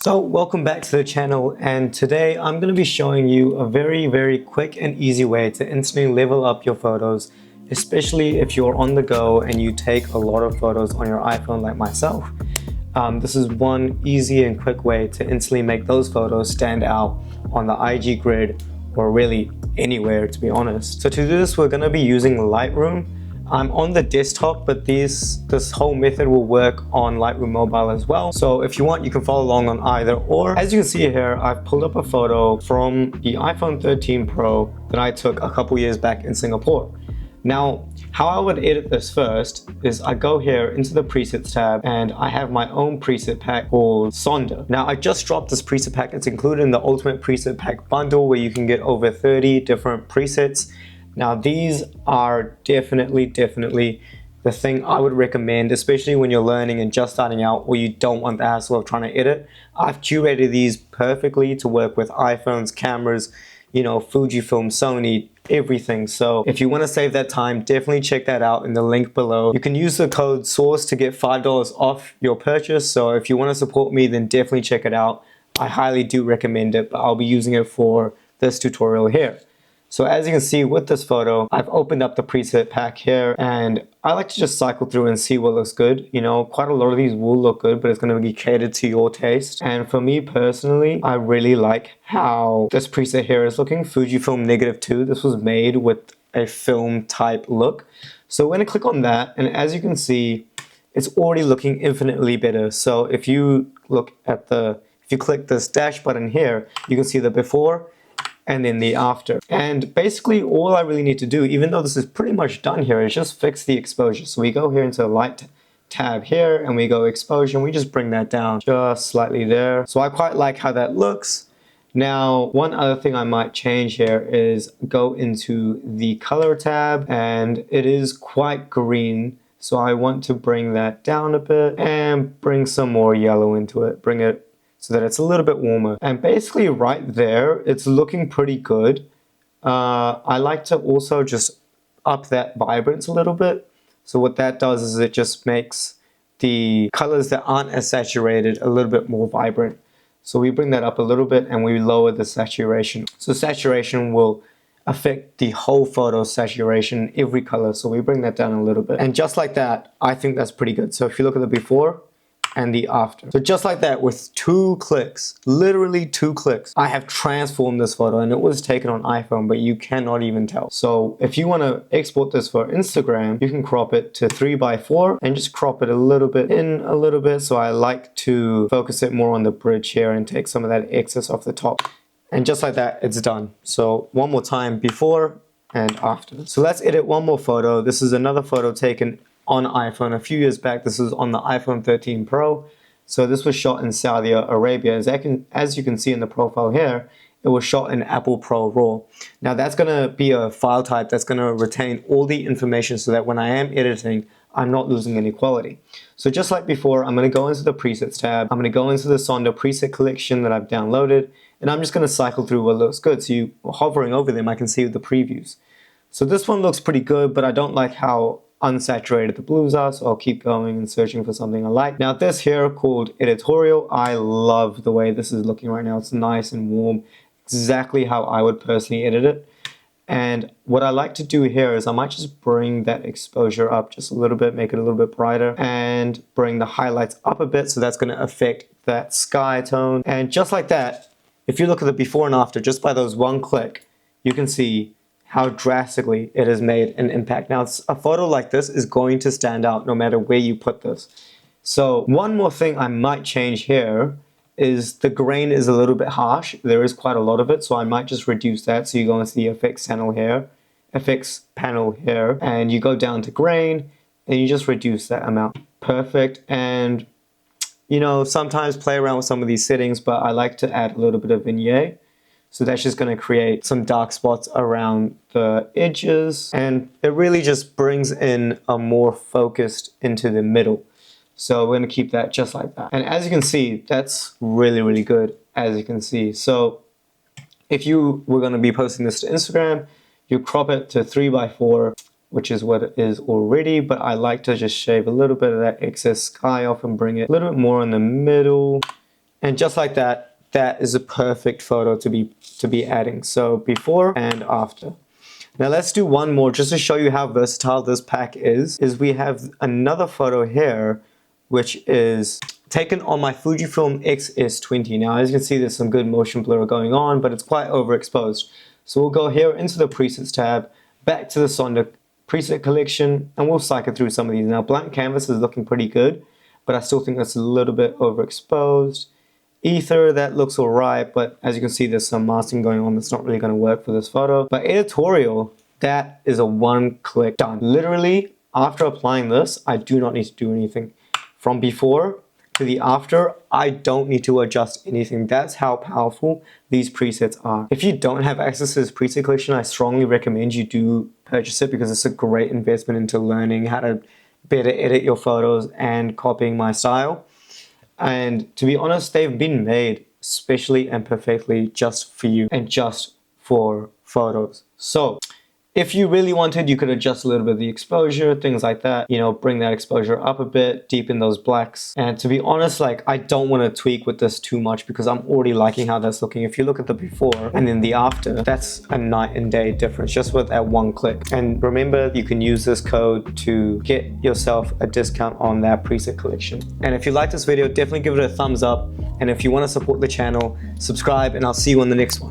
So welcome back to the channel, and today I'm going to be showing you a very quick and easy way to instantly level up your photos, especially if you're on the go and you take a lot of photos on your iPhone like myself. This is one easy and quick way to instantly make those photos stand out on the IG grid or really anywhere, to be honest. So to do this, we're going to be using Lightroom. I'm on the desktop, but this whole method will work on Lightroom Mobile as well. So if you want, you can follow along on either or. As you can see here, I've pulled up a photo from the iPhone 13 Pro that I took a couple years back in Singapore. Now, how I would edit this first is I go here into the presets tab and I have my own preset pack called Sonder. Now, I just dropped this preset pack. It's included in the Ultimate Preset Pack bundle where you can get over 30 different presets. Now, these are definitely the thing I would recommend, especially when you're learning and just starting out or you don't want the hassle of trying to edit. I've curated these perfectly to work with iPhones, cameras, you know, Fujifilm, Sony, everything. So if you want to save that time, definitely check that out in the link below. You can use the code SOURCE to get $5 off your purchase. So if you want to support me, then definitely check it out. I highly do recommend it, but I'll be using it for this tutorial here. So as you can see with this photo, I've opened up the preset pack here and I like to just cycle through and see what looks good. You know, quite a lot of these will look good, but it's going to be catered to your taste. And for me personally, I really like how this preset here is looking. Fujifilm -2. This was made with a film type look. So when I click on that, and as you can see, it's already looking infinitely better. So if you look at if you click this dash button here, you can see the before and then the after. And basically all I really need to do, even though this is pretty much done here, is just fix the exposure. So we go here into the light tab here and we go exposure and we just bring that down just slightly there. So I quite like how that looks. Now, one other thing I might change here is go into the color tab, and it is quite green. So I want to bring that down a bit and bring some more yellow into it. Bring it so that it's a little bit warmer. And basically right there, it's looking pretty good. I like to also just up that vibrance a little bit. So what that does is it just makes the colors that aren't as saturated a little bit more vibrant. So we bring that up a little bit and we lower the saturation. So saturation will affect the whole photo saturation, every color. So we bring that down a little bit. And just like that, I think that's pretty good. So if you look at the before and the after. So just like that, with 2 clicks, literally 2 clicks, I have transformed this photo, and it was taken on iPhone, but you cannot even tell. So if you want to export this for Instagram, you can crop it to 3:4 and just crop it a little bit in a little bit. So I like to focus it more on the bridge here and take some of that excess off the top. And just like that, it's done. So one more time, before and after. So let's edit one more photo. This is another photo taken on iPhone a few years back. This is on the iPhone 13 Pro. So this was shot in Saudi Arabia. As you can see in the profile here, it was shot in Apple ProRAW. Now that's going to be a file type that's going to retain all the information so that when I am editing, I'm not losing any quality. So just like before, I'm going to go into the presets tab. I'm going to go into the Sonder preset collection that I've downloaded, and I'm just going to cycle through what looks good. So you hovering over them, I can see the previews. So this one looks pretty good, but I don't like how unsaturated the blues are, so I'll keep going and searching for something I like. Now this here called editorial, I love the way this is looking right now. It's nice and warm, exactly how I would personally edit it. And what I like to do here is I might just bring that exposure up just a little bit, make it a little bit brighter, and bring the highlights up a bit, so that's going to affect that sky tone. And just like that, if you look at the before and after, just by those one click, you can see how drastically it has made an impact. Now, a photo like this is going to stand out no matter where you put this. So one more thing I might change here is the grain is a little bit harsh. There is quite a lot of it, so I might just reduce that. So you go into the effects panel here, and you go down to grain, and you just reduce that amount. Perfect. And you know, sometimes play around with some of these settings, but I like to add a little bit of vignette. So that's just going to create some dark spots around the edges, and it really just brings in a more focused into the middle. So we're going to keep that just like that. And as you can see, that's really good, as you can see. So if you were going to be posting this to Instagram, you crop it to 3:4, which is what it is already, but I like to just shave a little bit of that excess sky off and bring it a little bit more in the middle. And just like that, that is a perfect photo to be adding. So before and after. Now let's do one more just to show you how versatile this pack is we have another photo here, which is taken on my Fujifilm X-S20. Now as you can see, there's some good motion blur going on, but it's quite overexposed. So we'll go here into the presets tab, back to the Sonder preset collection, and we'll cycle through some of these. Now blank canvas is looking pretty good, but I still think that's a little bit overexposed. Ether, that looks alright, but as you can see, there's some masking going on that's not really going to work for this photo. But editorial, that is a one-click done. Literally, after applying this, I do not need to do anything. From before to the after, I don't need to adjust anything. That's how powerful these presets are. If you don't have access to this preset collection, I strongly recommend you do purchase it because it's a great investment into learning how to better edit your photos and copying my style. And to be honest, they've been made specially and perfectly just for you and just for photos. So if you really wanted, you could adjust a little bit of the exposure, things like that, you know, bring that exposure up a bit, deepen those blacks. And to be honest, like, I don't want to tweak with this too much because I'm already liking how that's looking. If you look at the before and then the after, that's a night and day difference just with that one click. And remember, you can use this code to get yourself a discount on that preset collection. And if you like this video, definitely give it a thumbs up. And if you want to support the channel, subscribe, and I'll see you on the next one.